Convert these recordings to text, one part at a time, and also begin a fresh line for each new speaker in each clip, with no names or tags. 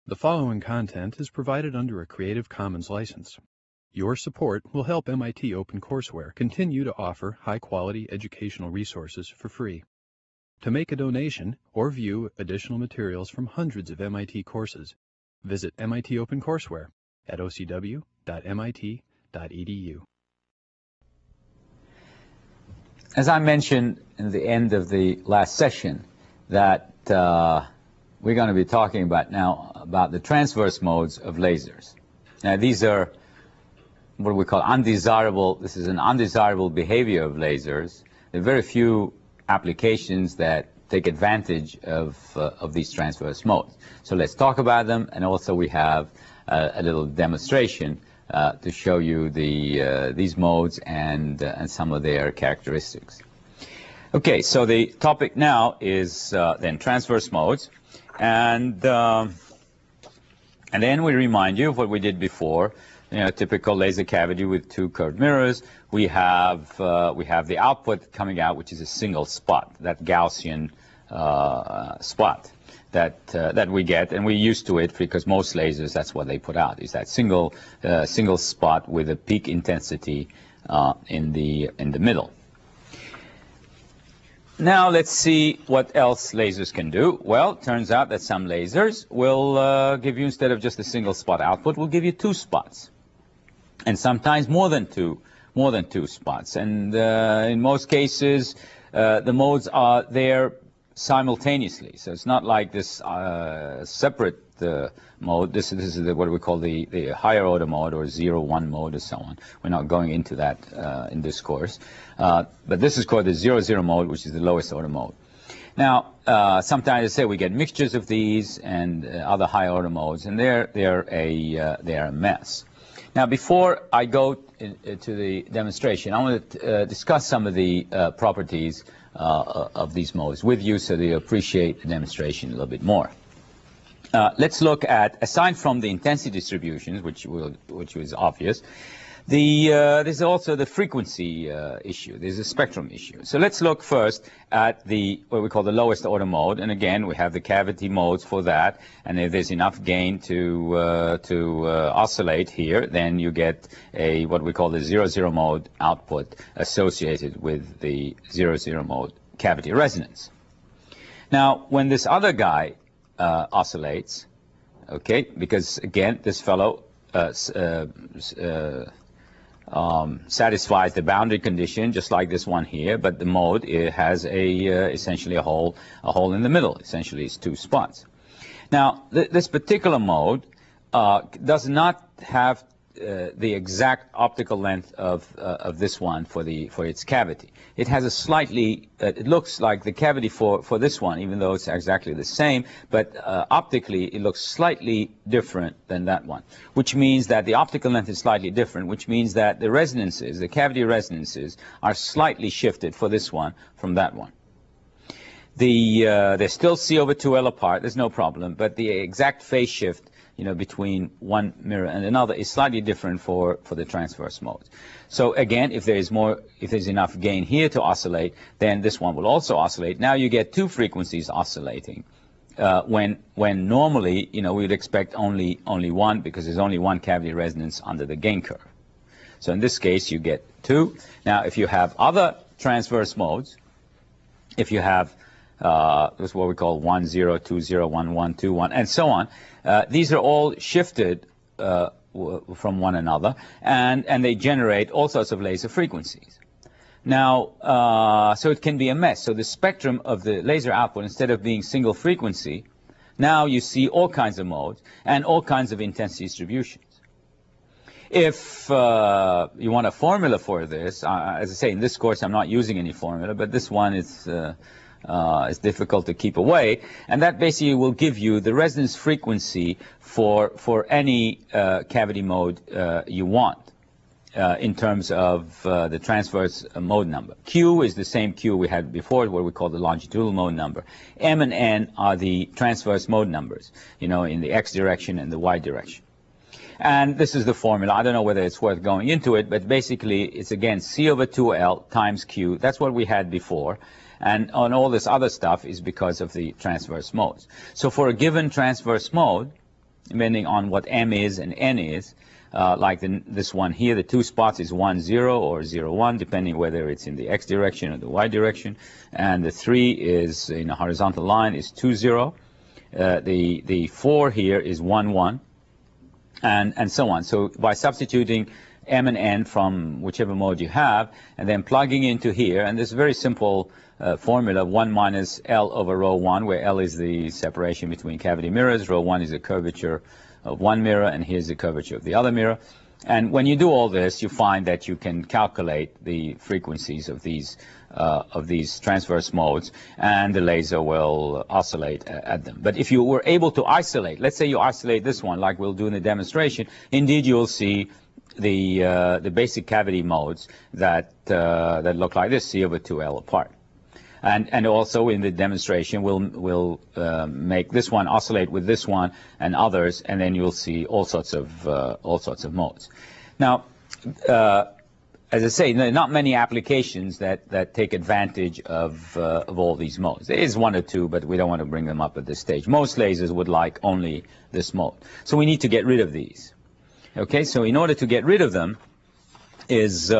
The following content is provided under a Creative Commons license. Your support will help MIT OpenCourseware continue to offer high-quality educational resources for free. To make a donation or view additional materials from hundreds of MIT courses, visit MIT OpenCourseware at ocw.mit.edu.
As I mentioned in the end of the last session, that we're going to be talking about now about the transverse modes of lasers. Now these are what we call undesirable, this is an undesirable behavior of lasers. There are very few applications that take advantage of these transverse modes. So let's talk about them, and also we have a little demonstration to show you these modes and some of their characteristics. Okay, so the topic now is then transverse modes, and then we remind you of what we did before. You know, typical laser cavity with two curved mirrors. We have the output coming out, which is a single spot, that Gaussian spot that we get, and we're used to it because most lasers, that's what they put out, is that single spot with a peak intensity in the middle. Now let's see what else lasers can do. Well, it turns out that some lasers will give you, instead of just a single spot output, will give you two spots, and sometimes more than two spots. And in most cases, the modes are there simultaneously. So it's not like this separate mode. This is what we call the higher order mode, or 0-1 mode, or so on. We're not going into that in this course. But this is called the 0-0 mode, which is the lowest order mode. Now, sometimes I say we get mixtures of these and other higher order modes, and they're a mess. Now, before I go to the demonstration, I want to discuss some of the properties of these modes with you so that you appreciate the demonstration a little bit more. Let's look at, aside from the intensity distributions, which was obvious, there's also the frequency issue. There's a spectrum issue. So let's look first at what we call the lowest order mode. And again, we have the cavity modes for that. And if there's enough gain to oscillate here, then you get what we call the 0-0 mode output associated with the 0-0 mode cavity resonance. Now, when this other guy oscillates, okay, because again, this fellow satisfies the boundary condition, just like this one here, but the mode has essentially a hole in the middle. Essentially, it's two spots. Now, this particular mode does not have the exact optical length of this one for its cavity. It has a slightly, it looks like the cavity for this one, even though it's exactly the same, but optically it looks slightly different than that one, which means that the optical length is slightly different, which means that the resonances, the cavity resonances, are slightly shifted for this one from that one. They're still C/2L apart, there's no problem, but the exact phase shift, you know, between one mirror and another is slightly different for the transverse modes. So again, if there's enough gain here to oscillate, then this one will also oscillate. Now you get two frequencies oscillating, when normally, you know, we'd expect only one, because there's only one cavity resonance under the gain curve. So in this case, you get two. Now, if you have other transverse modes, if you have this is what we call 1, 0, 2, 0, 1, 1, 2, 1, and so on. These are all shifted from one another, and they generate all sorts of laser frequencies. Now, so it can be a mess. So the spectrum of the laser output, instead of being single frequency, now you see all kinds of modes and all kinds of intensity distributions. If you want a formula for this, as I say, in this course I'm not using any formula, but this one is it's difficult to keep away, and that basically will give you the resonance frequency for any cavity mode you want in terms of the transverse mode number. Q is the same Q we had before, what we call the longitudinal mode number. M and N are the transverse mode numbers, you know, in the X direction and the Y direction. And this is the formula. I don't know whether it's worth going into it, but basically it's again C/2L times Q. That's what we had before. And on all this other stuff is because of the transverse modes. So for a given transverse mode, depending on what M is and N is. Like this one here, the 2 spots is 1, 0 or 0, 1, depending whether it's in the X direction or the Y direction. And the 3 is in a horizontal line is 2, 0. The 4 here is 1, 1, and so on. So by substituting M and N from whichever mode you have, and then plugging into here, and this very simple formula, 1 minus L over rho 1, where L is the separation between cavity mirrors, rho 1 is the curvature of one mirror, and here's the curvature of the other mirror. And when you do all this, you find that you can calculate the frequencies of these transverse modes, and the laser will oscillate at them. But if you were able to isolate, let's say you isolate this one, like we'll do in the demonstration, indeed you'll see the basic cavity modes that look like this, C over 2L apart. And also in the demonstration, we'll make this one oscillate with this one and others, and then you'll see all sorts of modes. Now, as I say, there are not many applications that take advantage of all these modes. There is 1 or 2, but we don't want to bring them up at this stage. Most lasers would like only this mode. So we need to get rid of these. Okay, so in order to get rid of them, is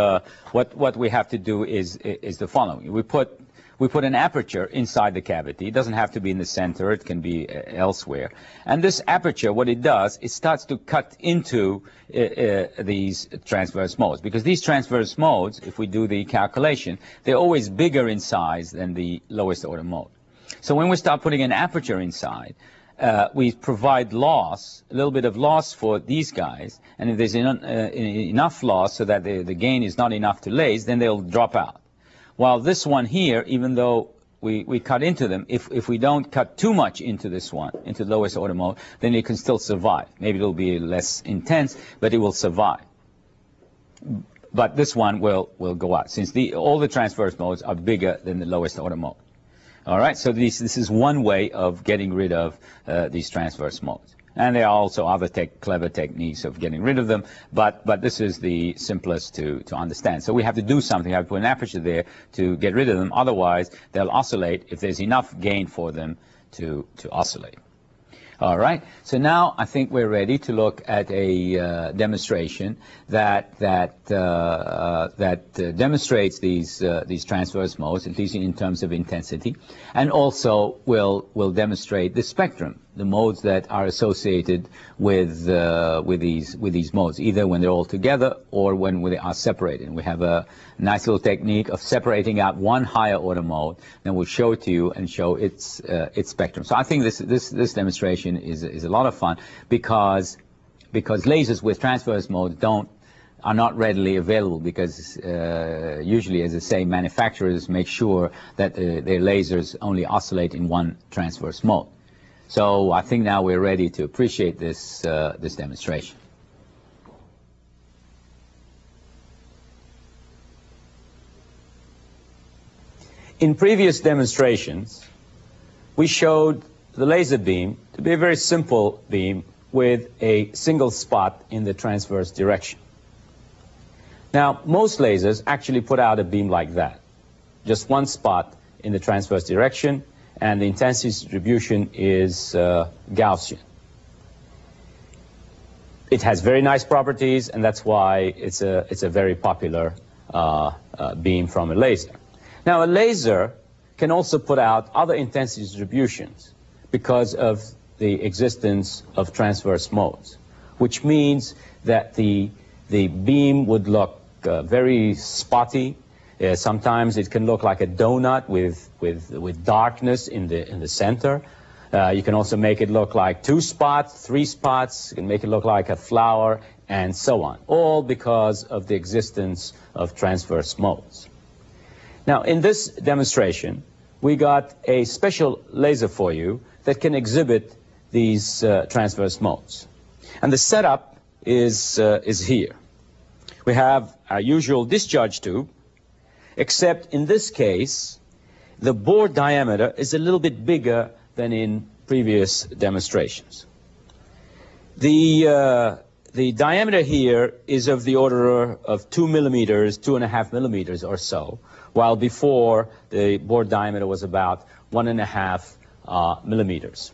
what we have to do is the following. We put an aperture inside the cavity. It doesn't have to be in the center. It can be elsewhere. And this aperture, what it does, it starts to cut into these transverse modes. Because these transverse modes, if we do the calculation, they're always bigger in size than the lowest order mode. So when we start putting an aperture inside, we provide loss, a little bit of loss for these guys. And if there's enough loss so that the gain is not enough to laze, then they'll drop out. While this one here, even though we cut into them, if we don't cut too much into this one, into the lowest order mode, then it can still survive. Maybe it'll be less intense, but it will survive. But this one will go out, since all the transverse modes are bigger than the lowest order mode. All right, so this is one way of getting rid of these transverse modes. And there are also other clever techniques of getting rid of them, but this is the simplest to understand. So we have to do something. We have to put an aperture there to get rid of them. Otherwise, they'll oscillate if there's enough gain for them to oscillate. All right. So now I think we're ready to look at a demonstration that demonstrates these transverse modes, at least in terms of intensity, and also will demonstrate the spectrum, the modes that are associated with these modes, either when they're all together or when they are separated. And we have a nice little technique of separating out one higher order mode, then we'll show it to you and show its spectrum. So I think this demonstration is a lot of fun because lasers with transverse modes are not readily available, because usually, as I say, manufacturers make sure that their lasers only oscillate in one transverse mode. So I think now we're ready to appreciate this demonstration. In previous demonstrations, we showed the laser beam to be a very simple beam with a single spot in the transverse direction. Now, most lasers actually put out a beam like that, just one spot in the transverse direction, and the intensity distribution is Gaussian. It has very nice properties, and that's why it's a very popular beam from a laser. Now, a laser can also put out other intensity distributions because of the existence of transverse modes, which means that the beam would look very spotty. Sometimes it can look like a donut with darkness in the center. You can also make it look like 2 spots, 3 spots. You can make it look like a flower, and so on, all because of the existence of transverse modes. Now, in this demonstration, we got a special laser for you that can exhibit these transverse modes. And the setup is here. We have our usual discharge tube, except in this case, the bore diameter is a little bit bigger than in previous demonstrations. The diameter here is of the order of 2 millimeters, 2.5 millimeters or so, while before the bore diameter was about 1.5 millimeters.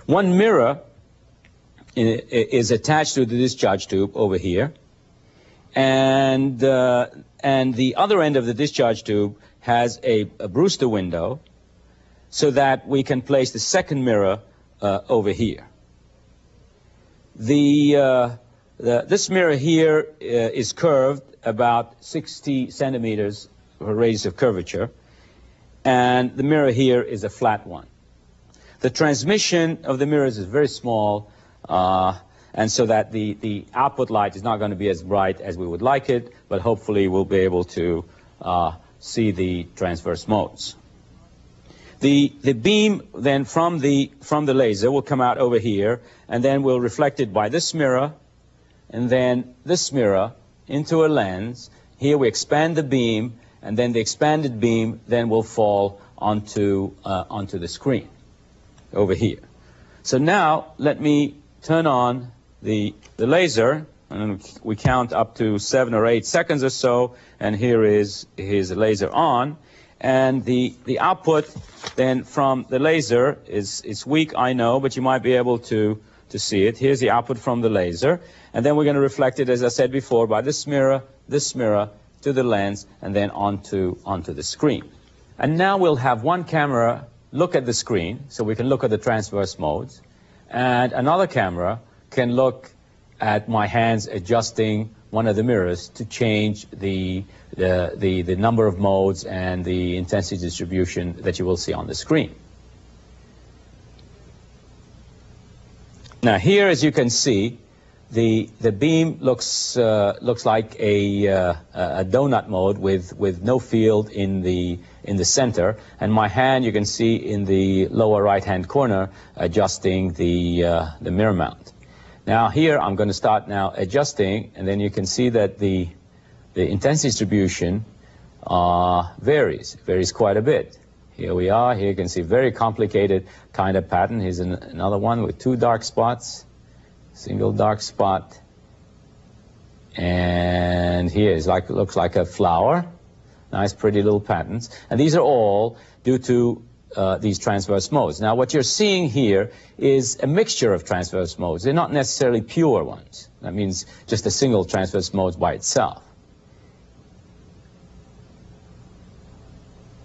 One mirror is attached to the discharge tube over here, and the other end of the discharge tube has a Brewster window, so that we can place the second mirror over here. This mirror here is curved about 60 centimeters of a radius of curvature, and the mirror here is a flat one. The transmission of the mirrors is very small, and so that the output light is not going to be as bright as we would like it, but hopefully we'll be able to see the transverse modes. The beam then from the laser will come out over here, and then we'll reflect it by this mirror, and then this mirror into a lens. Here we expand the beam, and then the expanded beam then will fall onto the screen over here. So now let me turn on the laser, and we count up to 7 or 8 seconds or so, and here is the laser on, and the output then from the laser is weak, I know, but you might be able to see it. Here's the output from the laser, and then we're going to reflect it, as I said before, by this mirror to the lens, and then onto the screen. And now we'll have one camera look at the screen, so we can look at the transverse modes, and another camera can look at my hands adjusting one of the mirrors to change the number of modes and the intensity distribution that you will see on the screen. Now here, as you can see, the beam looks like a donut mode with no field in the center, and my hand, you can see in the lower right hand corner, adjusting the mirror mount. Now here I'm going to start now adjusting, and then you can see that the intensity distribution varies quite a bit. Here we are. Here you can see very complicated kind of pattern. Here's another one with 2 dark spots, single dark spot, and here is looks like a flower. Nice, pretty little patterns, and these are all due to these transverse modes. Now what you're seeing here is a mixture of transverse modes. They're not necessarily pure ones. That means just a single transverse mode by itself.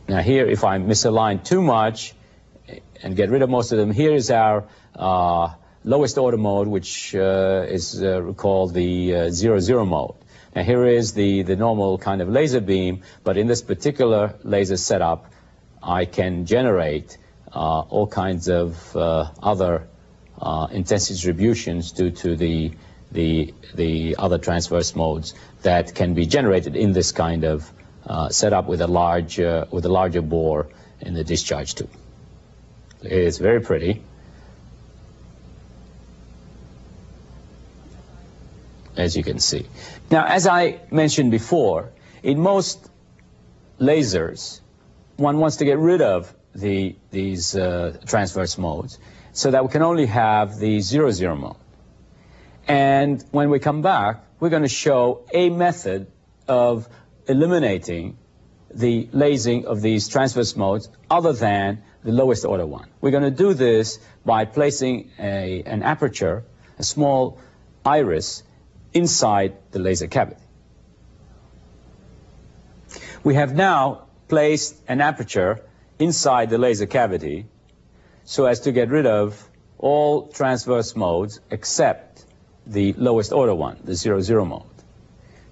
Now here, if I misalign too much and get rid of most of them, here is our lowest order mode, which is called the 00 mode. Now here is the normal kind of laser beam, but in this particular laser setup, I can generate all kinds of other intensity distributions due to the other transverse modes that can be generated in this kind of setup with a larger bore in the discharge tube. It's very pretty, as you can see. Now, as I mentioned before, in most lasers, one wants to get rid of these transverse modes so that we can only have the 00 mode. And when we come back, we're going to show a method of eliminating the lasing of these transverse modes other than the lowest order one. We're going to do this by placing an aperture, a small iris, inside the laser cavity. We have now placed an aperture inside the laser cavity so as to get rid of all transverse modes except the lowest order one, the 00 mode.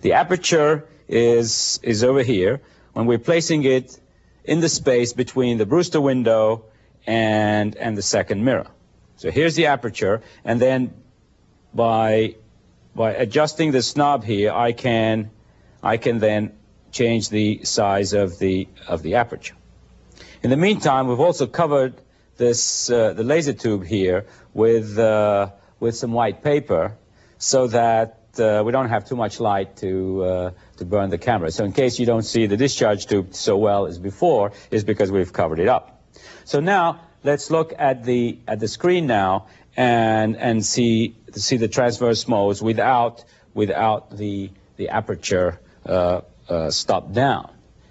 The aperture is over here when we're placing it in the space between the Brewster window and the second mirror. So here's the aperture, and then by adjusting the knob here, I can then change the size of the aperture. In the meantime, we've also covered this the laser tube here with some white paper so that we don't have too much light to burn the camera. So in case you don't see the discharge tube so well as before, is because we've covered it up. So now let's look at the screen now and see the transverse modes without the aperture stopped down.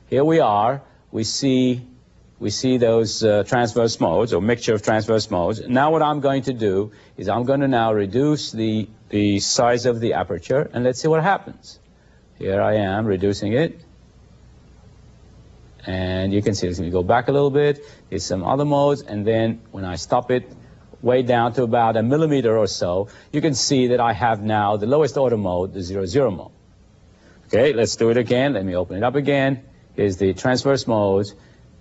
Here we are. We see We see those transverse modes, or mixture of transverse modes. Now what I'm going to do is I'm going to now reduce the size of the aperture, and let's see what happens. Here I am reducing it. And you can see it's going to go back a little bit. Here's some other modes, and then when I stop it way down to about 1 millimeter or so, you can see that I have now the lowest order mode, the 0, mode. Okay, let's do it again. Let me open it up again. Here's the transverse modes,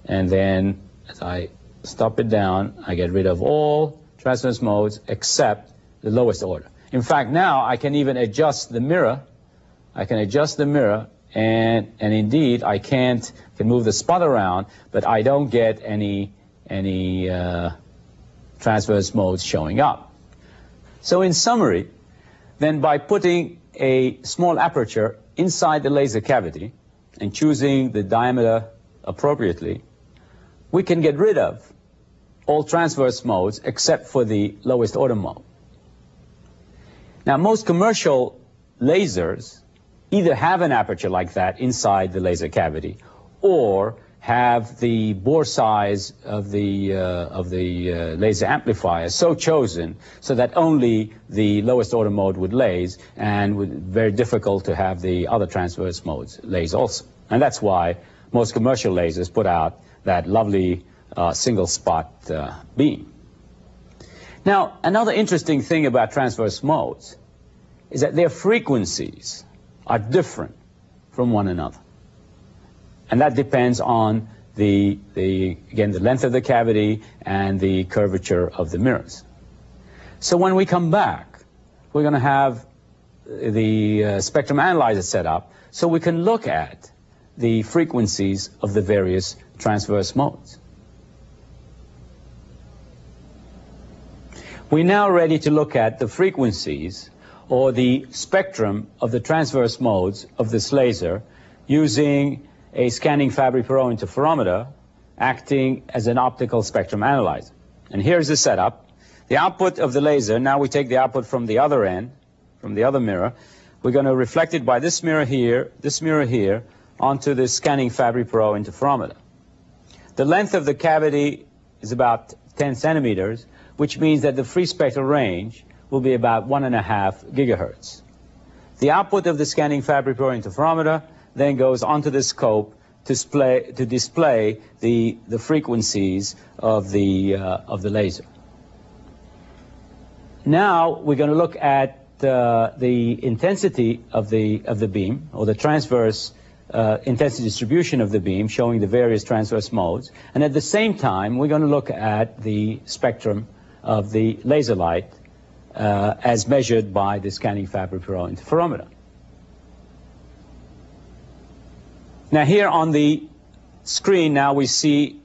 and then as I stop it down, I get rid of all transverse modes except the lowest order. In fact, now I can even adjust the mirror. I can adjust the mirror, and indeed I can move the spot around, but I don't get any transverse modes showing up. So in summary, then by putting a small aperture inside the laser cavity and choosing the diameter appropriately, we can get rid of all transverse modes except for the lowest order mode. Now, most commercial lasers either have an aperture like that inside the laser cavity, or have the bore size of the laser amplifier so chosen so that only the lowest order mode would laze, and very difficult to have the other transverse modes laze also. And that's why most commercial lasers put out that lovely single spot beam. Now, another interesting thing about transverse modes is that their frequencies are different from one another. And that depends on again, the length of the cavity and the curvature of the mirrors. So when we come back, we're going to have the spectrum analyzer set up so we can look at the frequencies of the various transverse modes. We're now ready to look at the frequencies or the spectrum of the transverse modes of this laser using a scanning Fabry-Perot interferometer acting as an optical spectrum analyzer. And here's the setup. The output of the laser, now we take the output from the other end, from the other mirror. We're going to reflect it by this mirror here, onto the scanning Fabry-Perot interferometer. The length of the cavity is about 10 centimeters, which means that the free spectral range will be about 1.5 gigahertz. The output of the scanning Fabry-Perot interferometer then goes onto the scope to display the frequencies of the laser. Now we're going to look at the intensity of the beam, or the transverse intensity distribution of the beam, showing the various transverse modes. And at the same time, we're going to look at the spectrum of the laser light as measured by the scanning Fabry-Perot interferometer. Now here on the screen, now we see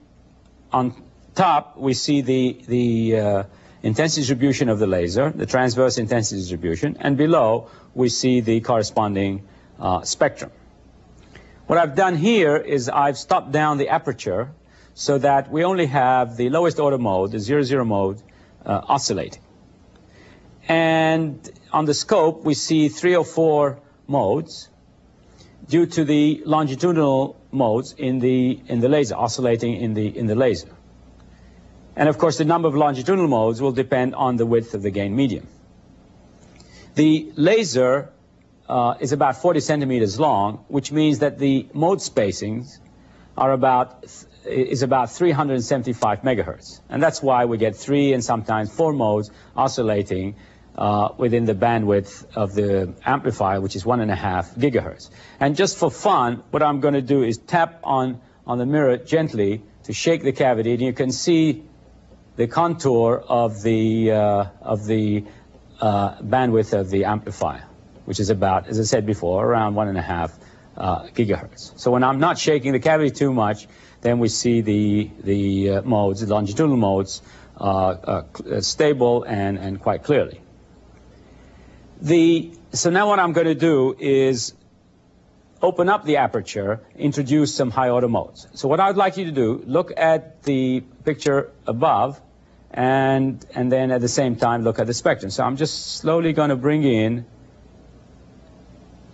on top, we see the intensity distribution of the laser, the transverse intensity distribution, and below we see the corresponding spectrum. What I've done here is I've stopped down the aperture so that we only have the lowest order mode, the 0 mode, oscillating. And on the scope, we see 3 or 4 modes due to the longitudinal modes in the laser, oscillating in the laser. And of course, the number of longitudinal modes will depend on the width of the gain medium. The laser is about 40 centimeters long, which means that the mode spacings are about 375 megahertz. And that's why we get 3 and sometimes 4 modes oscillating within the bandwidth of the amplifier, which is 1.5 gigahertz. And just for fun, what I'm going to do is tap on the mirror gently to shake the cavity, and you can see the contour of the bandwidth of the amplifier, which is about, as I said before, around 1.5 gigahertz. So when I'm not shaking the cavity too much, then we see the modes, the longitudinal modes, stable and quite clearly. So now what I'm going to do is open up the aperture, introduce some high order modes. So what I'd like you to do, look at the picture above, and then at the same time look at the spectrum. So I'm just slowly going to bring in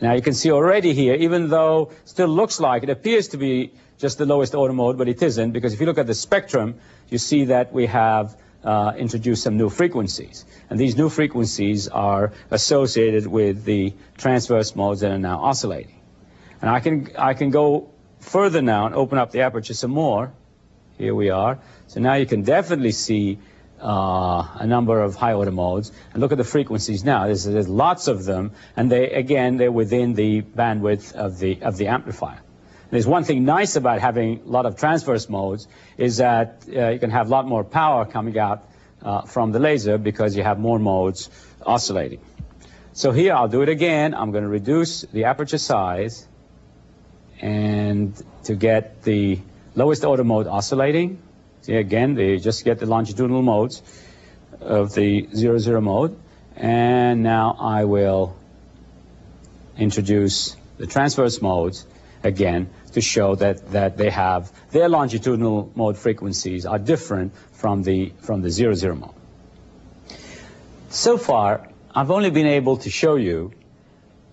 Now you can see already here, even though it still looks like it appears to be just the lowest order mode, but it isn't, because if you look at the spectrum, you see that we have introduced some new frequencies. And these new frequencies are associated with the transverse modes that are now oscillating. And I can go further now and open up the aperture some more. Here we are. So now you can definitely see a number of high order modes, and look at the frequencies now. There's lots of them, and they're within the bandwidth of the amplifier. And there's one thing nice about having a lot of transverse modes is that you can have a lot more power coming out from the laser because you have more modes oscillating. So here I'll do it again. I'm going to reduce the aperture size and to get the lowest order mode oscillating. See, again, they just get the longitudinal modes of the 0, mode. And now I will introduce the transverse modes again to show that they have their longitudinal mode frequencies are different from the 0, mode. So far, I've only been able to show you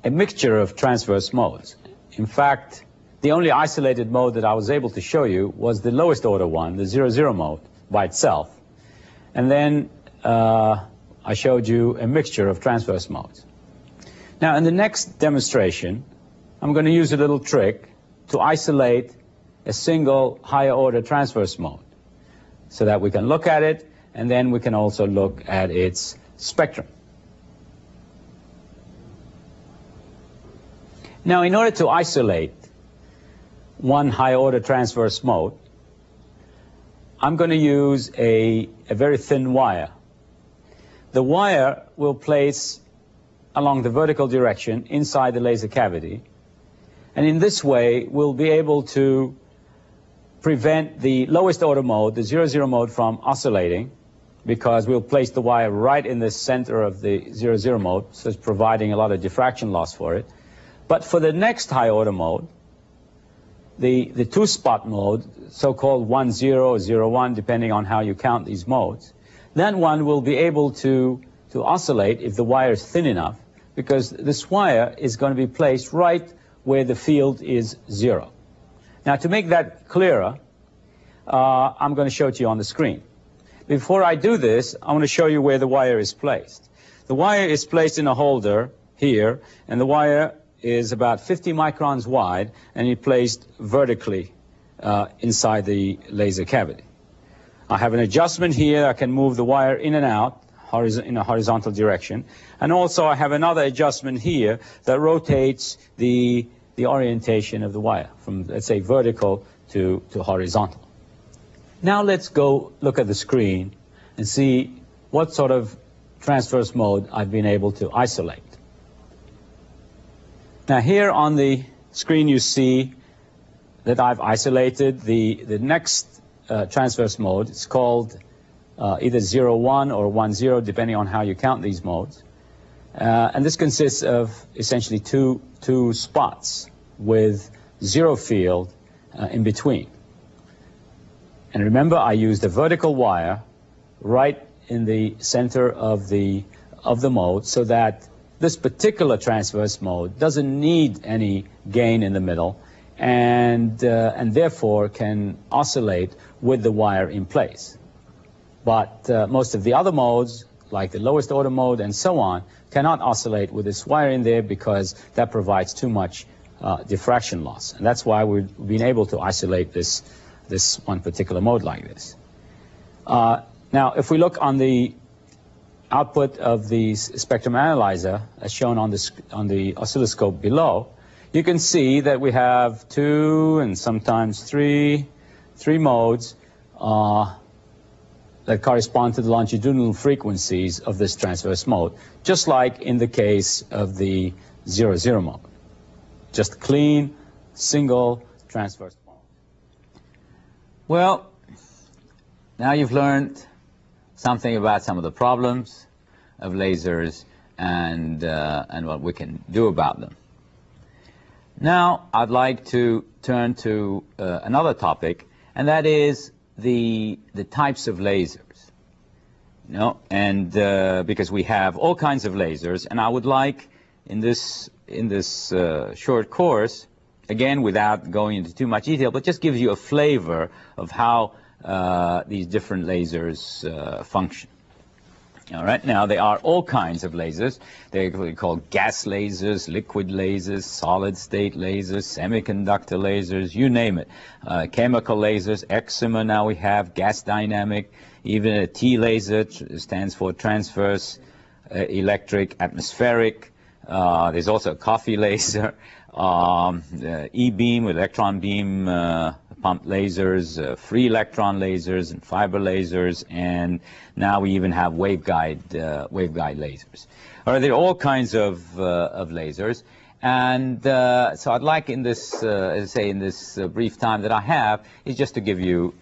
a mixture of transverse modes. In fact, the only isolated mode that I was able to show you was the lowest order one, the 0, mode, by itself. And then I showed you a mixture of transverse modes. Now, in the next demonstration, I'm going to use a little trick to isolate a single higher order transverse mode so that we can look at it, and then we can also look at its spectrum. Now, in order to isolate one high order transverse mode, I'm going to use a very thin wire. The wire will place along the vertical direction inside the laser cavity, and in this way we'll be able to prevent the lowest order mode, the 0, mode, from oscillating, because we'll place the wire right in the center of the 0, mode, so it's providing a lot of diffraction loss for it. But for the next high order mode, the two-spot mode, so-called 1, 0, 0, 1, depending on how you count these modes, then one will be able to oscillate if the wire is thin enough, because this wire is going to be placed right where the field is 0. Now, to make that clearer, I'm going to show it to you on the screen. Before I do this, I want to show you where the wire is placed. The wire is placed in a holder here, and the wire is about 50 microns wide, and it's placed vertically inside the laser cavity. I have an adjustment here. I can move the wire in and out in a horizontal direction. And also I have another adjustment here that rotates the orientation of the wire from, let's say, vertical to horizontal. Now let's go look at the screen and see what sort of transverse mode I've been able to isolate. Now here on the screen you see that I've isolated the next transverse mode. It's called either 0, 1 or 1, 0, depending on how you count these modes. And this consists of essentially two spots with 0 field in between. And remember, I used a vertical wire right in the center of the mode so that this particular transverse mode doesn't need any gain in the middle, and therefore can oscillate with the wire in place. But most of the other modes, like the lowest order mode and so on, cannot oscillate with this wire in there because that provides too much diffraction loss. And that's why we've been able to isolate this one particular mode like this. Now, if we look on the output of the spectrum analyzer, as shown on the oscilloscope below, you can see that we have 2 and sometimes three modes that correspond to the longitudinal frequencies of this transverse mode, just like in the case of the 0, mode. Just clean, single transverse mode. Well, now you've learned something about some of the problems of lasers and what we can do about them. Now I'd like to turn to another topic, and that is the types of lasers. You know, and because we have all kinds of lasers, and I would like in this short course, again without going into too much detail, but just gives you a flavor of how these different lasers function. All right, now there are all kinds of lasers. They're called gas lasers, liquid lasers, solid state lasers, semiconductor lasers, you name it. Chemical lasers, excimer now we have, gas dynamic, even a T laser stands for transverse electric atmospheric. There's also a coffee laser, E-beam, electron beam pump lasers, free electron lasers, and fiber lasers, and now we even have waveguide lasers. All right, there are all kinds of lasers, and so I'd like in this, as I say, in this brief time that I have, is just to give you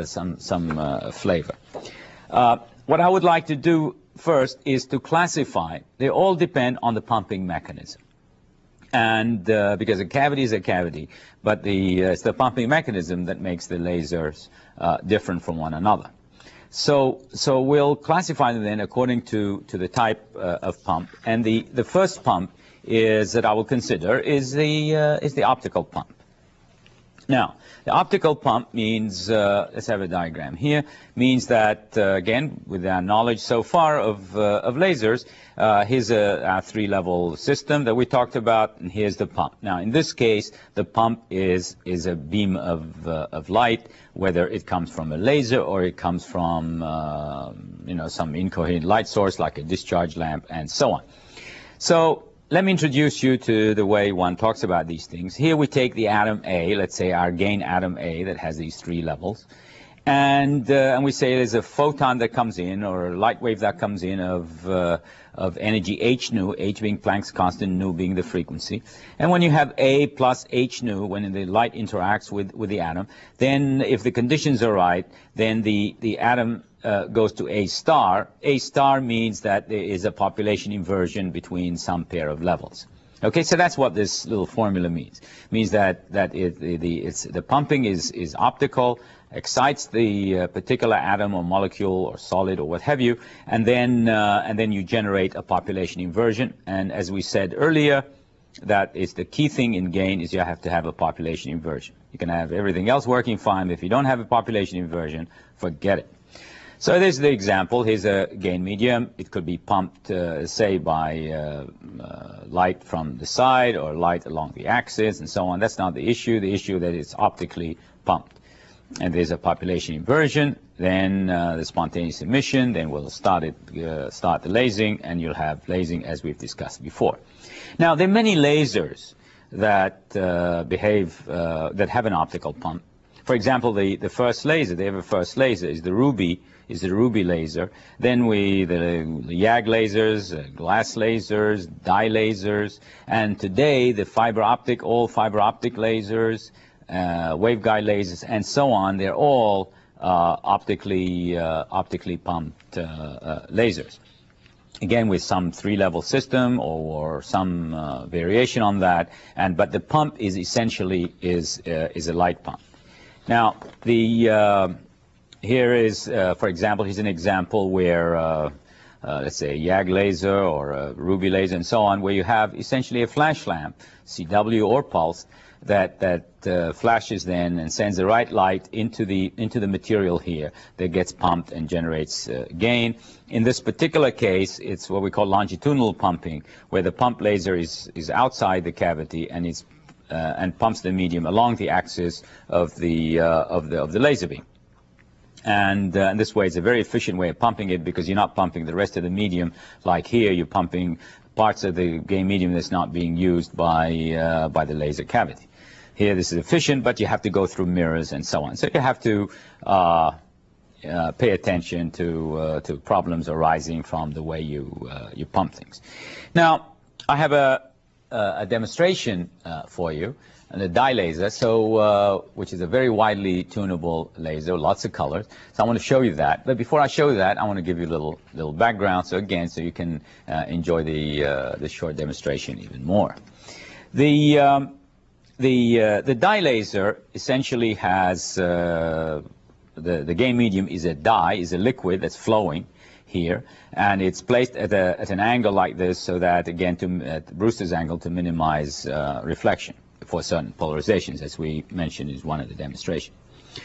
some flavor. What I would like to do first is to classify. They all depend on the pumping mechanism. And because a cavity is a cavity, but it's the pumping mechanism that makes the lasers different from one another. So we'll classify them then according to the type of pump. And the first pump is that I will consider is the optical pump. Now, the optical pump means, let's have a diagram here, means that, again, with our knowledge so far of lasers, here's our three-level system that we talked about, and here's the pump. Now, in this case, the pump is a beam of light, whether it comes from a laser or it comes from, some incoherent light source like a discharge lamp and so on. So, let me introduce you to the way one talks about these things. Here we take the atom A, let's say our gain atom A that has these three levels, and we say there's a photon that comes in, or a light wave that comes in of energy h nu, h being Planck's constant, nu being the frequency. And when you have A plus h nu, when the light interacts with the atom, then if the conditions are right, then the atom goes to A star. A star means that there is a population inversion between some pair of levels. Okay, so that's what this little formula means. It means that the pumping is optical, excites the particular atom or molecule or solid or what have you, and then you generate a population inversion. And as we said earlier, that is the key thing in gain, is you have to have a population inversion. You can have everything else working fine, but if you don't have a population inversion, forget it. So there's the example. Here's a gain medium. It could be pumped, say, by light from the side or light along the axis and so on. That's not the issue. The issue is that it's optically pumped. And there's a population inversion, then the spontaneous emission, then we'll start the lasing, and you'll have lasing as we've discussed before. Now, there are many lasers that that have an optical pump. For example, the first laser, they have a first laser, is the Ruby laser. Then the YAG lasers, glass lasers, dye lasers, and today the all fiber optic lasers, waveguide lasers, and so on, they're all optically pumped lasers. Again, with some three-level system or some variation on that, but the pump is essentially is a light pump. Now, here is, for example, here's an example where, let's say, a YAG laser or a Ruby laser and so on, where you have essentially a flash lamp, CW or pulsed, that flashes then and sends the right light into the material here that gets pumped and generates gain. In this particular case, it's what we call longitudinal pumping, where the pump laser is outside the cavity and pumps the medium along the axis of the laser beam. And this way, it's a very efficient way of pumping it, because you're not pumping the rest of the medium like here. You're pumping parts of the gain medium that's not being used by the laser cavity. Here, this is efficient, but you have to go through mirrors and so on. So you have to pay attention to problems arising from the way you pump things. Now, I have a demonstration for you, and a dye laser, which is a very widely tunable laser, lots of colors. So I want to show you that. But before I show you that, I want to give you a little background, so you can enjoy the short demonstration even more. The dye laser essentially has the gain medium is a dye, is a liquid that's flowing. here, and it's placed at an angle like this so that, again, at Brewster's angle to minimize reflection for certain polarizations, as we mentioned is one of the demonstrations.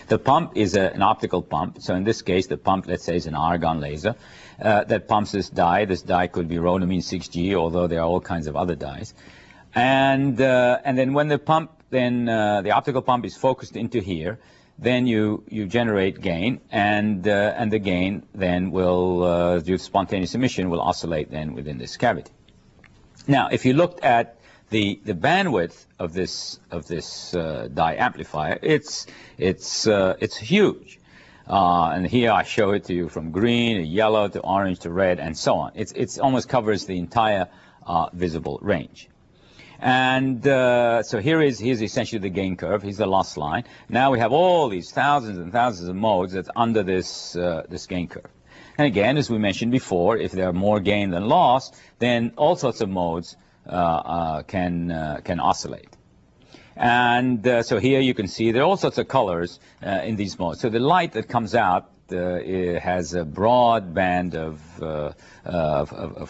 The pump is an optical pump. So in this case, the pump, let's say, is an argon laser that pumps this dye. This dye could be rhodamine 6G, although there are all kinds of other dyes. And then when the pump, the optical pump is focused into here, then you generate gain, and the gain then will, due to spontaneous emission, will oscillate then within this cavity. Now, if you looked at the bandwidth of this dye amplifier, it's huge. And here I show it to you from green to yellow to orange to red and so on. It almost covers the entire visible range. And so here's essentially the gain curve. Here's the loss line. Now we have all these thousands and thousands of modes that's under this gain curve. And again, as we mentioned before, if there are more gain than loss, then all sorts of modes can oscillate. And so here you can see there are all sorts of colors in these modes. So the light that comes out it has a broad band of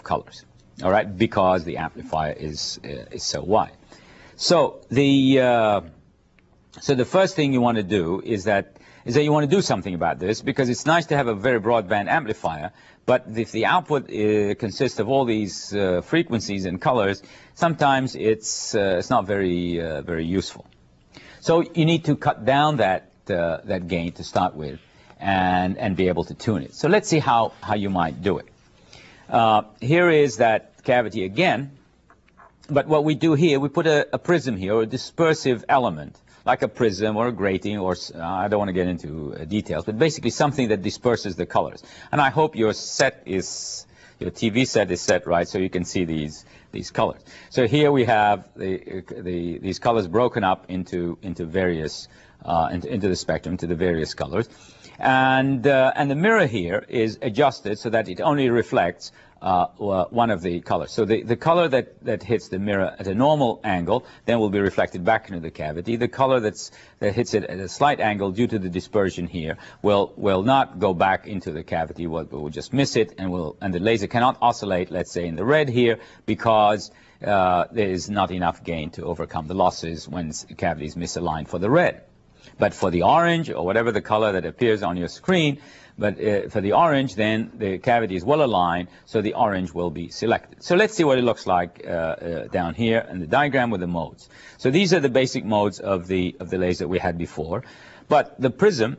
colors. All right, because the amplifier is so wide. So the first thing you want to do is that you want to do something about this, because it's nice to have a very broadband amplifier, but if the output consists of all these frequencies and colors, sometimes it's not very useful. So you need to cut down that gain to start with, and be able to tune it. So let's see how you might do it. Here is that cavity again, but what we do here, we put a prism here, or a dispersive element, like a prism or a grating, or I don't want to get into details, but basically something that disperses the colors. And I hope your TV set is set right, so you can see these colors. So here we have these colors broken up into various into the spectrum, to the various colors, and the mirror here is adjusted so that it only reflects one of the colors. So the color that hits the mirror at a normal angle then will be reflected back into the cavity. The color that hits it at a slight angle due to the dispersion here will not go back into the cavity. We'll just miss it, and the laser cannot oscillate, let's say in the red here, because there is not enough gain to overcome the losses when the cavity is misaligned for the red. But for the orange, or whatever the color that appears on your screen, but for the orange, then the cavity is well aligned, so the orange will be selected. So let's see what it looks like down here in the diagram with the modes. So these are the basic modes of the laser we had before. But the prism,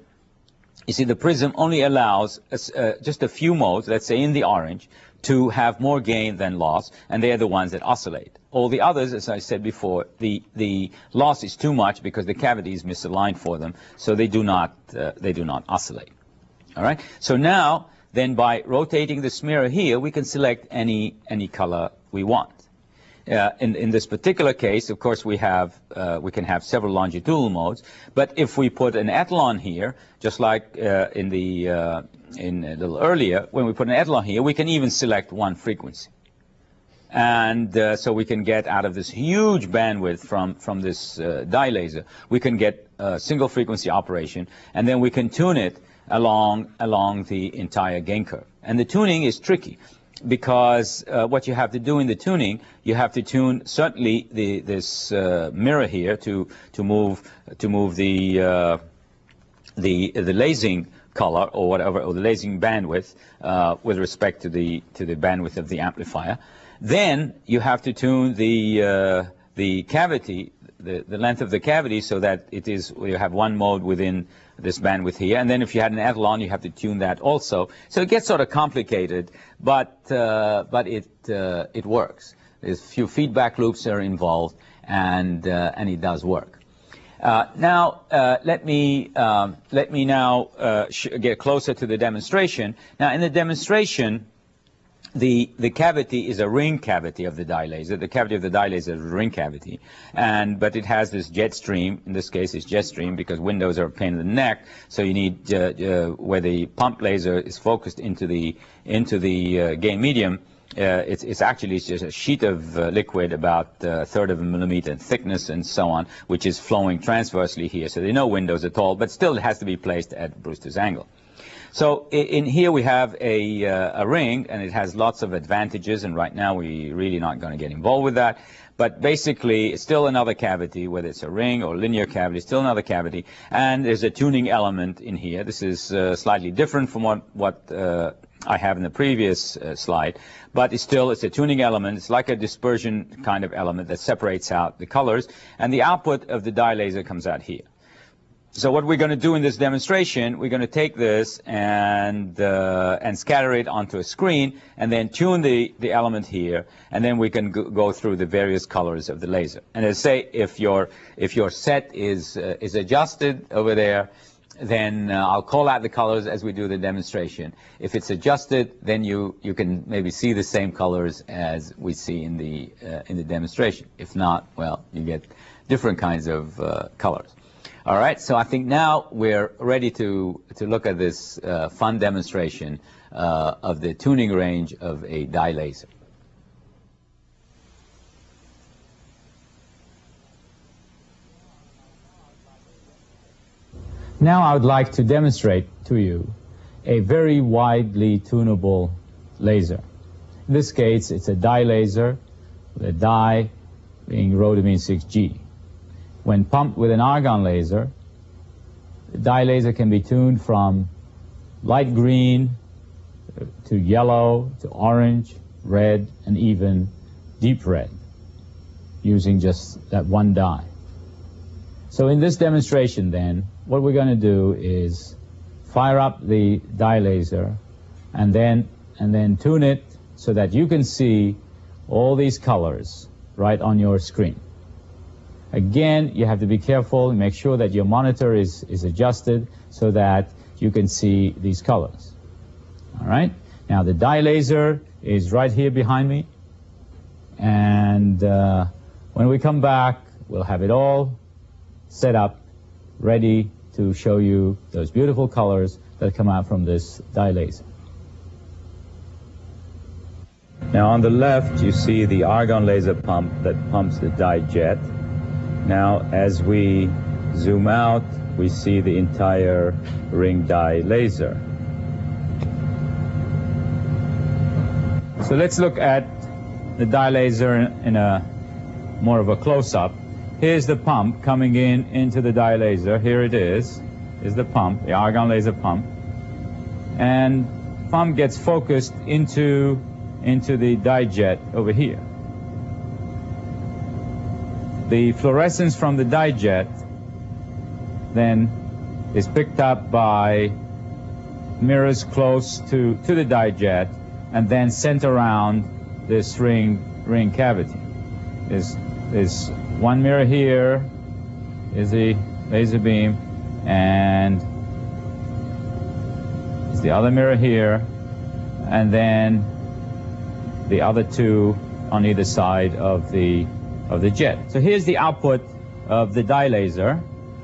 you see, the prism only allows just a few modes, let's say in the orange, to have more gain than loss, and they are the ones that oscillate. All the others, as I said before, the loss is too much because the cavity is misaligned for them, so they do not oscillate. All right. So now, then, by rotating this mirror here, we can select any color we want. In this particular case, of course, we can have several longitudinal modes. But if we put an echelon here, just like in a little earlier, when we put an echelon here, we can even select one frequency. And so we can get out of this huge bandwidth from this dye laser, we can get a single frequency operation, and then we can tune it along the entire gain curve. And the tuning is tricky, because what you have to do in the tuning, you have to tune certainly this mirror here to move the lasing color or whatever, or the lasing bandwidth with respect to the bandwidth of the amplifier. Then you have to tune the cavity, the length of the cavity, so that you have one mode within this bandwidth here. And then if you had an echelon, you have to tune that also. So it gets sort of complicated, but it works. There's a few feedback loops that are involved, and it does work. Now let me now get closer to the demonstration. Now in the demonstration, the cavity is a ring cavity of the dye laser. The cavity of the dye laser is a ring cavity, but it has this jet stream. In this case, it's jet stream because windows are a pain in the neck. So you need where the pump laser is focused into the gain medium. It's actually just a sheet of liquid about a third of a millimeter in thickness and so on, which is flowing transversely here. So there are no windows at all, but still it has to be placed at Brewster's angle. So in here we have a ring, and it has lots of advantages, and right now we're really not going to get involved with that. But basically, it's still another cavity, whether it's a ring or linear cavity, still another cavity, and there's a tuning element in here. This is slightly different from what I have in the previous slide, but it's a tuning element. It's like a dispersion kind of element that separates out the colors, and the output of the dye laser comes out here. So what we're going to do in this demonstration, we're going to take this and scatter it onto a screen, and then tune the element here, and then we can go through the various colors of the laser. And as I say, if your set is adjusted over there, then I'll call out the colors as we do the demonstration. If it's adjusted, then you can maybe see the same colors as we see in the demonstration. If not, well, you get different kinds of colors. All right, so I think now we're ready to look at this fun demonstration of the tuning range of a dye laser. Now I would like to demonstrate to you a very widely tunable laser. In this case, it's a dye laser, the dye being rhodamine 6G. When pumped with an argon laser, the dye laser can be tuned from light green to yellow to orange, red, and even deep red, using just that one dye. So in this demonstration then, what we're going to do is fire up the dye laser and then tune it so that you can see all these colors right on your screen. Again, you have to be careful and make sure that your monitor is adjusted so that you can see these colors. All right? Now the dye laser is right here behind me, and when we come back, we'll have it all set up, ready to show you those beautiful colors that come out from this dye laser. Now on the left, you see the argon laser pump that pumps the dye jet. Now, as we zoom out, we see the entire ring dye laser. So let's look at the dye laser in a more of a close-up. Here's the pump coming into the dye laser. Here it is the pump, the argon laser pump. And pump gets focused into the dye jet over here. The fluorescence from the dye jet then is picked up by mirrors close to the dye jet and then sent around this ring cavity. There's one mirror here, is the laser beam, and there's the other mirror here, and then the other two on either side of the jet. So here's the output of the dye laser.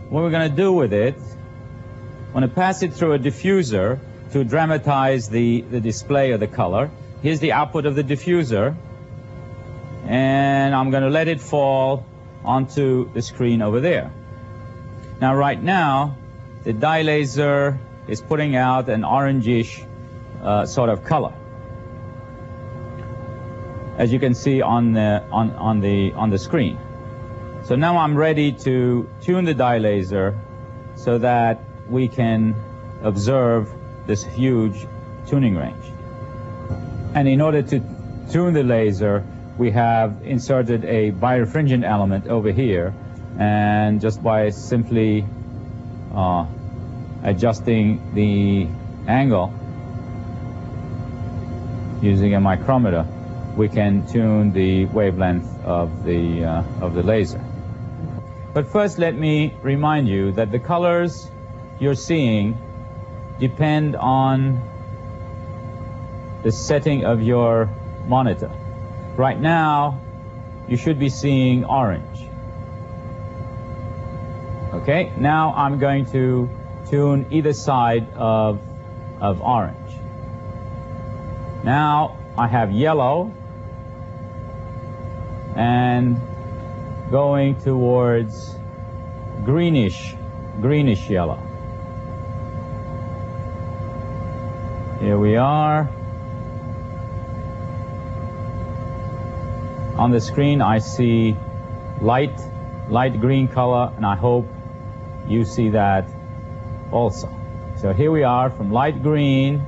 What we're going to do with it, I'm going to pass it through a diffuser to dramatize the display of the color. Here's the output of the diffuser, and I'm going to let it fall onto the screen over there. Now right now, the dye laser is putting out an orangish sort of color, as you can see on the screen. So now I'm ready to tune the dye laser so that we can observe this huge tuning range. And in order to tune the laser, we have inserted a birefringent element over here, and just by simply adjusting the angle using a micrometer, we can tune the wavelength of the laser. But first, let me remind you that the colors you're seeing depend on the setting of your monitor. Right now, you should be seeing orange. Okay, now I'm going to tune either side of orange. Now I have yellow and going towards greenish yellow. Here we are. On the screen I see light green color, and I hope you see that also. So here we are from light green.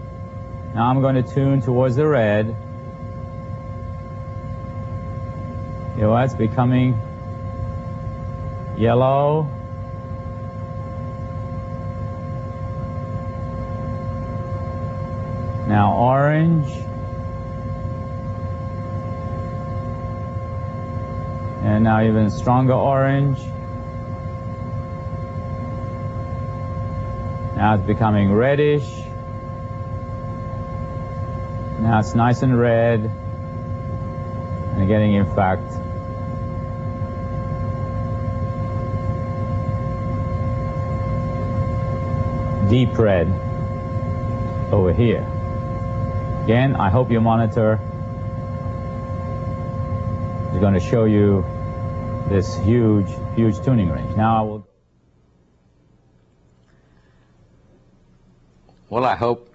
Now I'm going to tune towards the red. You know, it's becoming yellow. Now orange. And now even stronger orange. Now it's becoming reddish. Now it's nice and red. And getting, in fact, deep red over here. Again, I hope your monitor is going to show you this huge tuning range. Now I will... Well, I hope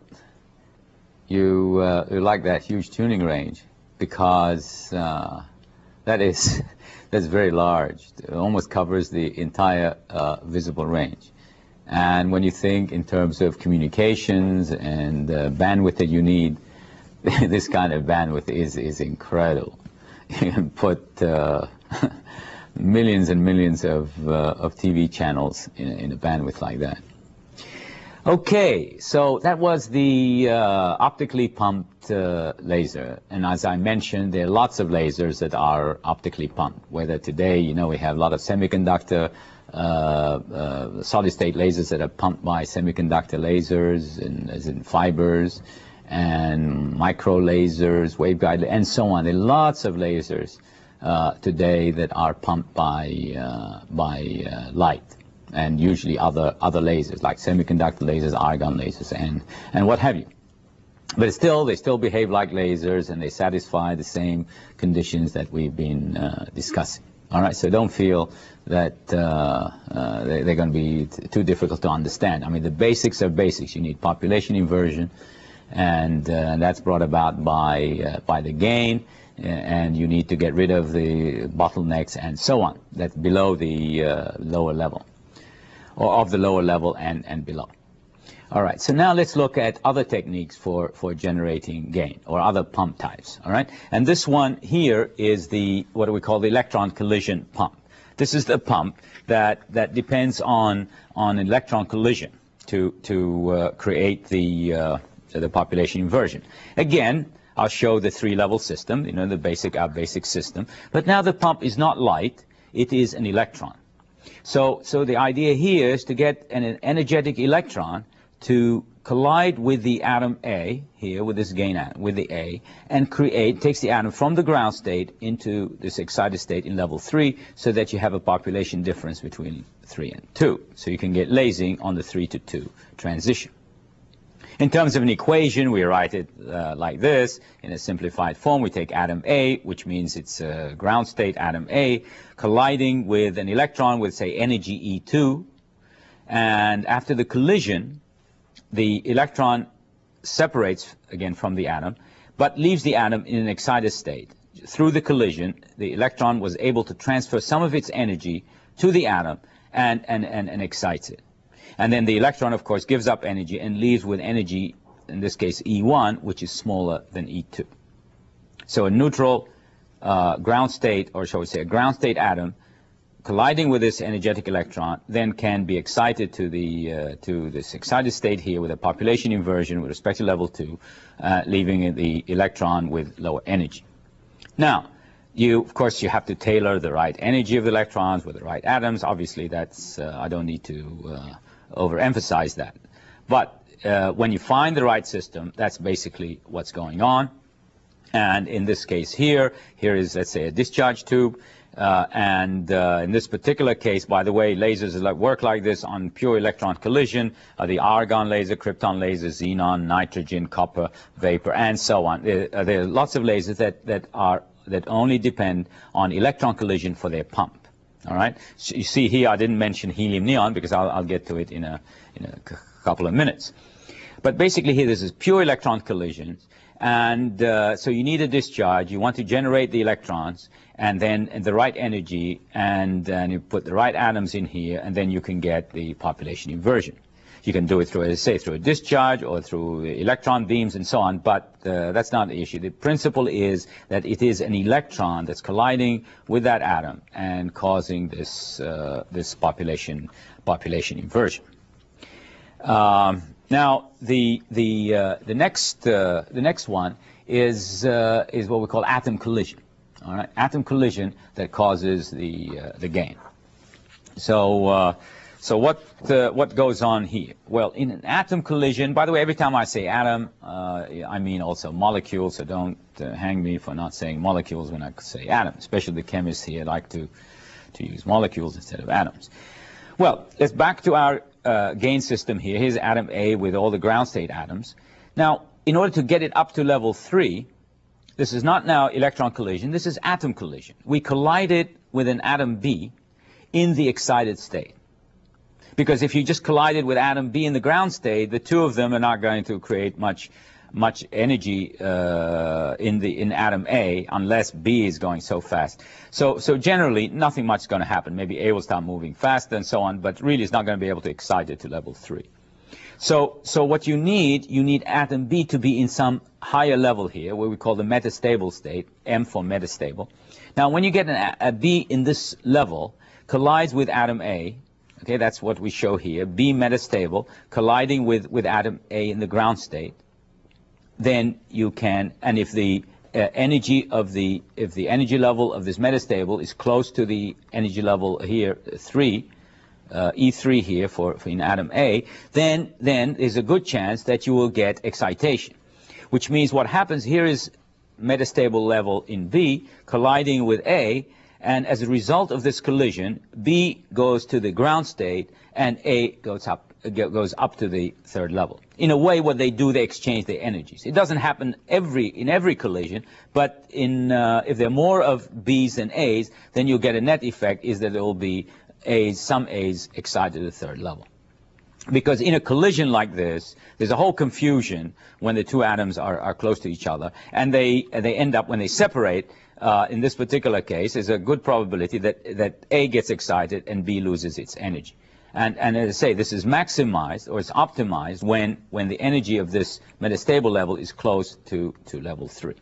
you like that huge tuning range, because that's very large. It almost covers the entire visible range. And when you think in terms of communications and bandwidth that you need, this kind of bandwidth is incredible. You can put millions and millions of TV channels in a bandwidth like that. Okay, so that was the optically pumped laser. And as I mentioned, there are lots of lasers that are optically pumped. Whether today, you know, we have a lot of semiconductor solid-state lasers that are pumped by semiconductor lasers, and as in fibers, and micro lasers, waveguide, and so on. There are lots of lasers today that are pumped by light, and usually other lasers like semiconductor lasers, argon lasers, and what have you. But still, they still behave like lasers, and they satisfy the same conditions that we've been discussing. All right, so don't feel that they're going to be too difficult to understand. I mean, the basics are basics. You need population inversion, and that's brought about by the gain, and you need to get rid of the bottlenecks and so on. That's below the lower level, or of the lower level and below. All right, so now let's look at other techniques for generating gain, or other pump types. All right, and this one here is the, what do we call, the electron collision pump. This is the pump that depends on electron collision to create the population inversion. Again, I'll show the three-level system, you know, our basic system. But now the pump is not light; it is an electron. So the idea here is to get an energetic electron to collide with the atom A, here with this gain atom, with the A, and takes the atom from the ground state into this excited state in level 3, so that you have a population difference between 3 and 2. So you can get lasing on the 3 to 2 transition. In terms of an equation, we write it like this, in a simplified form. We take atom A, which means it's a ground state atom A, colliding with an electron with, say, energy E2, and after the collision, the electron separates again from the atom, but leaves the atom in an excited state. Through the collision, the electron was able to transfer some of its energy to the atom and excites it. And then the electron, of course, gives up energy and leaves with energy, in this case E1, which is smaller than E2. So a neutral ground state, or shall we say a ground state atom, colliding with this energetic electron, then can be excited to this excited state here with a population inversion with respect to level 2, leaving the electron with lower energy. Now, of course, you have to tailor the right energy of the electrons with the right atoms. Obviously, that's I don't need to overemphasize that. But when you find the right system, that's basically what's going on. And in this case here is, let's say, a discharge tube. In this particular case, by the way, lasers work like this on pure electron collision, the argon laser, krypton laser, xenon, nitrogen, copper, vapor, and so on. There are lots of lasers that only depend on electron collision for their pump. All right. So you see here, I didn't mention helium neon because I'll get to it in a couple of minutes. But basically here this is pure electron collisions, and so you need a discharge. You want to generate the electrons, and then the right energy, and then you put the right atoms in here, and then you can get the population inversion. You can do it through, as I say, through a discharge or through electron beams and so on, but that's not the issue. The principle is that it is an electron that's colliding with that atom and causing this this population inversion. Now the next one is what we call atom collision. All right, atom collision that causes the gain. So what goes on here? Well, in an atom collision, by the way, every time I say atom, I mean also molecules, so don't hang me for not saying molecules when I say atom, especially the chemists here like to use molecules instead of atoms. Well, let's back to our gain system here. Here's atom A with all the ground state atoms. Now, in order to get it up to level 3, this is not now electron collision, this is atom collision. We collided with an atom B in the excited state. Because if you just collided with atom B in the ground state, the two of them are not going to create much energy in atom A unless B is going so fast. So generally, nothing much is going to happen. Maybe A will start moving faster and so on, but really it's not going to be able to excite it to level 3. So what you need atom B to be in some higher level here, what we call the metastable state, M for metastable. Now, when you get a B in this level, collides with atom A, okay, that's what we show here, B metastable, colliding with atom A in the ground state, then you can, and if the energy level of this metastable is close to the energy level here, 3, E3 here for in atom A, then there's a good chance that you will get excitation, which means what happens here is metastable level in B colliding with A, and as a result of this collision, B goes to the ground state and A goes up to the third level. In a way, what they do, they exchange their energies. It doesn't happen in every collision, but if there are more of B's than A's, then you'll get a net effect is that there will be some A's excited to the third level. Because in a collision like this, there's a whole confusion when the two atoms are close to each other, and they end up, when they separate, in this particular case, there's a good probability that A gets excited and B loses its energy. And as I say, this is maximized, or it's optimized, when the energy of this metastable level is close to level 3.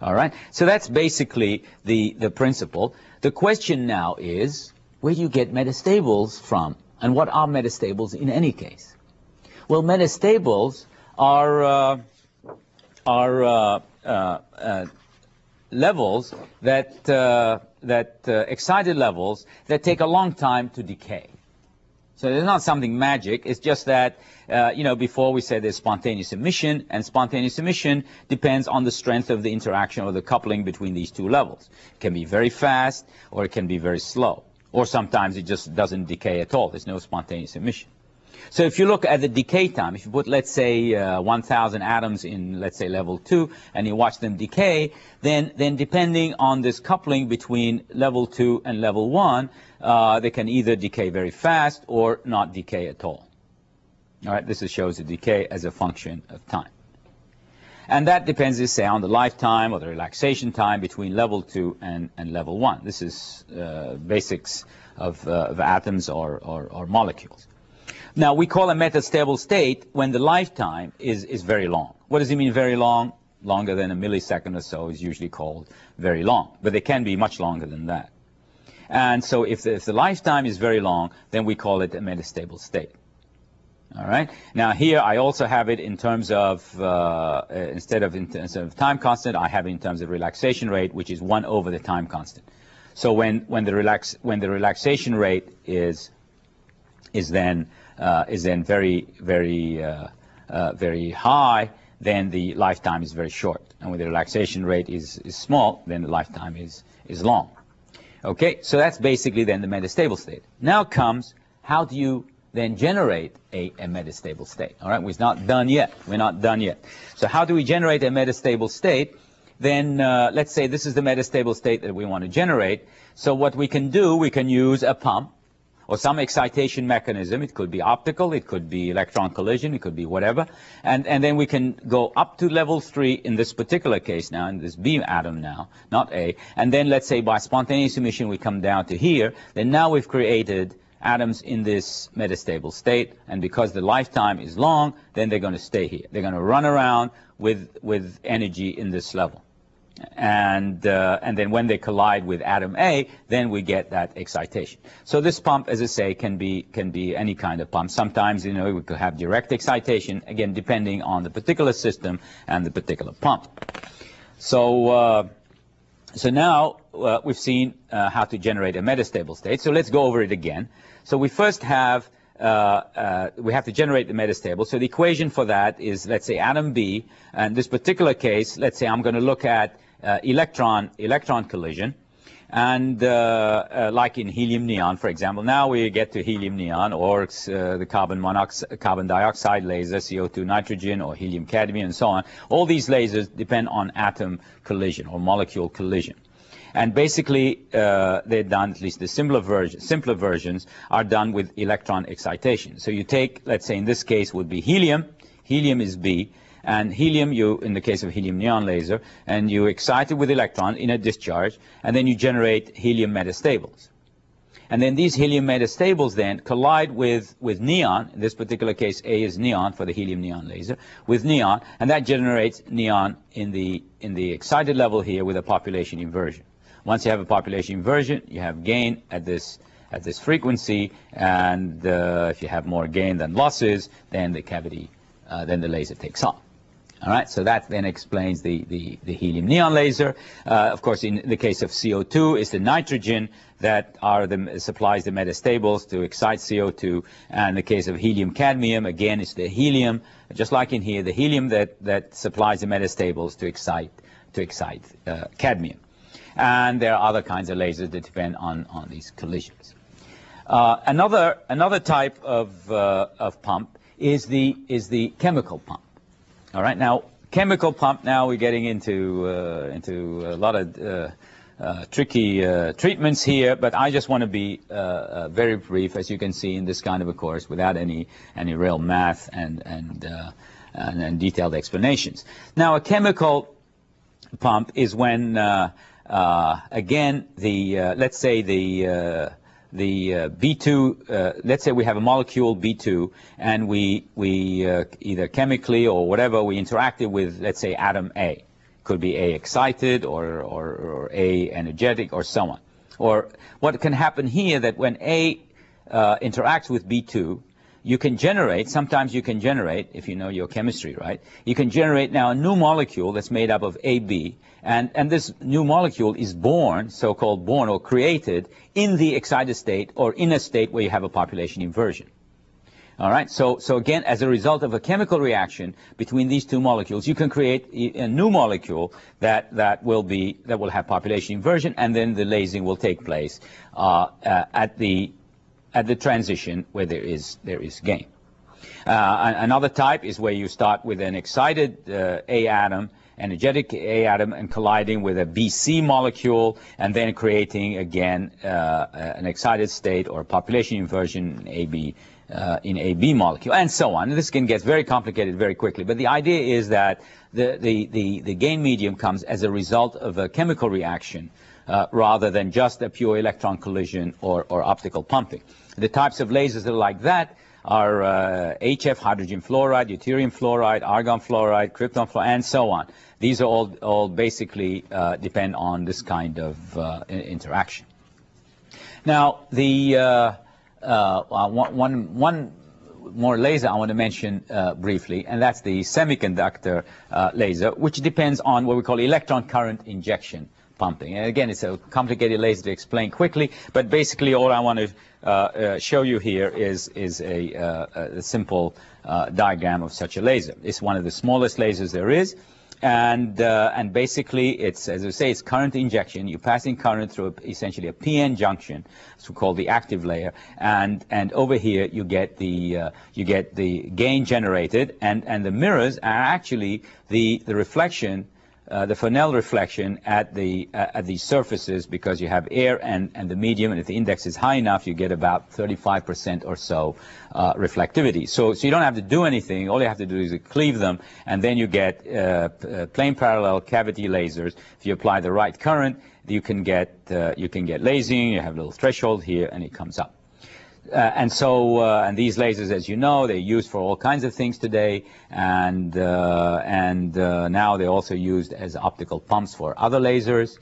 All right? So that's basically the principle. The question now is, where do you get metastables from? And what are metastables in any case? Well, metastables are levels excited levels that take a long time to decay. So there's not something magic. It's just that, before we said there's spontaneous emission, and spontaneous emission depends on the strength of the interaction or the coupling between these two levels. It can be very fast, or it can be very slow. Or sometimes it just doesn't decay at all. There's no spontaneous emission. So if you look at the decay time, if you put, let's say, 1,000 atoms in, let's say, level 2, and you watch them decay, then depending on this coupling between level 2 and level 1, they can either decay very fast or not decay at all. All right, this shows the decay as a function of time. And that depends, say, on the lifetime or the relaxation time between level 2 and level 1. This is basics of atoms or molecules. Now, we call a metastable state when the lifetime is very long. What does it mean very long? Longer than a millisecond or so is usually called very long, but they can be much longer than that. And so if the lifetime is very long, then we call it a metastable state. All right. Now here I also have it in terms of instead of time constant, I have it in terms of relaxation rate, which is 1 over the time constant. So when the relaxation rate is then very high, then the lifetime is very short, and when the relaxation rate is small, then the lifetime is long. Okay, so that's basically then the metastable state. Now comes, how do you then generate a metastable state? All right, we're not done yet. So how do we generate a metastable state? Then let's say this is the metastable state that we want to generate. So what we can do, we can use a pump, or some excitation mechanism. It could be optical, it could be electron collision, it could be whatever. And then we can go up to level 3 in this particular case now, in this B atom now, not A. And then let's say by spontaneous emission we come down to here. Then now we've created atoms in this metastable state, and because the lifetime is long, then they're going to stay here. They're going to run around with energy in this level. And then when they collide with atom A, then we get that excitation. So this pump, as I say, can be any kind of pump. Sometimes, you know, we could have direct excitation, again, depending on the particular system and the particular pump. So now we've seen how to generate a metastable state. So let's go over it again. So we first have we have to generate the metastable. So the equation for that is, let's say, atom B. And this particular case, let's say I'm going to look at electron collision. And like in helium-neon, for example, now we get to helium-neon, or the carbon dioxide laser, CO2 nitrogen, or helium-cadmium, and so on. All these lasers depend on atom collision or molecule collision. And basically, they're done, at least the simpler versions are done with electron excitation. So you take, let's say in this case would be helium. Helium is B. And helium, in the case of helium-neon laser, and you excite it with electron in a discharge, and then you generate helium metastables. And then these helium metastables then collide with neon. In this particular case, A is neon for the helium-neon laser, with neon, and that generates neon in the excited level here with a population inversion. Once you have a population inversion, you have gain at this frequency, and if you have more gain than losses, then the cavity, then the laser takes off. All right, so that then explains the helium-neon laser. Of course, in the case of CO2, it's the nitrogen that supplies the metastables to excite CO2. And in the case of helium-cadmium, again, it's the helium, just like in here, the helium that supplies the metastables to excite cadmium. And there are other kinds of lasers that depend on these collisions. Another type of pump is the chemical pump. All right, now chemical pump. Now we're getting into a lot of tricky treatments here, but I just want to be very brief, as you can see in this kind of a course, without any real math and detailed explanations. Now, a chemical pump is when again let's say the B2, let's say we have a molecule B2, and we either chemically or whatever, we interacted with, let's say, atom A. Could be A excited or A energetic or so on. Or what can happen here, that when A interacts with B2, you can generate, sometimes you can generate, if you know your chemistry, right, you can generate now a new molecule that's made up of AB, and this new molecule is born, so-called born or created, in the excited state or in a state where you have a population inversion. All right, so again, as a result of a chemical reaction between these two molecules, you can create a new molecule that will have population inversion, and then the lasing will take place at the transition where there is gain. Another type is where you start with an excited A atom, energetic A atom, and colliding with a BC molecule, and then creating again an excited state or population inversion in AB molecule, and so on. And this can get very complicated very quickly, but the idea is that the gain medium comes as a result of a chemical reaction rather than just a pure electron collision or optical pumping. The types of lasers that are like that are HF, hydrogen fluoride, deuterium fluoride, argon fluoride, krypton fluoride, and so on. These are all basically depend on this kind of interaction. Now, the one more laser I want to mention briefly, and that's the semiconductor laser, which depends on what we call electron current injection pumping. And again, it's a complicated laser to explain quickly, but basically all I want to show you here is a simple diagram of such a laser. It's one of the smallest lasers there is, and basically it's, as I say, it's current injection. You're passing current through essentially a PN junction, it's called the active layer, and over here you get the gain generated, and the mirrors are actually the reflection the Fresnel reflection at the surfaces, because you have air and the medium, and if the index is high enough, you get about 35% or so reflectivity. So you don't have to do anything. All you have to do is cleave them, and then you get plane parallel cavity lasers. If you apply the right current, you can get lasing. You have a little threshold here, and it comes up. And these lasers, as you know, they're used for all kinds of things today, and now they're also used as optical pumps for other lasers.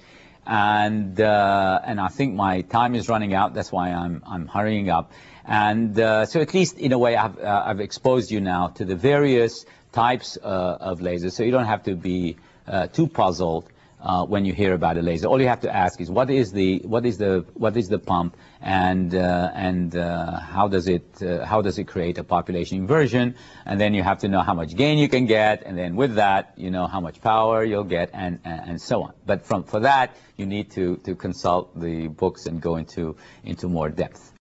And I think my time is running out. That's why I'm hurrying up. And so at least in a way, I've exposed you now to the various types of lasers, so you don't have to be too puzzled when you hear about a laser. All you have to ask is what is the pump, and how does it create a population inversion, and then you have to know how much gain you can get, and then with that you know how much power you'll get, and so on. But for that you need to consult the books and go into more depth.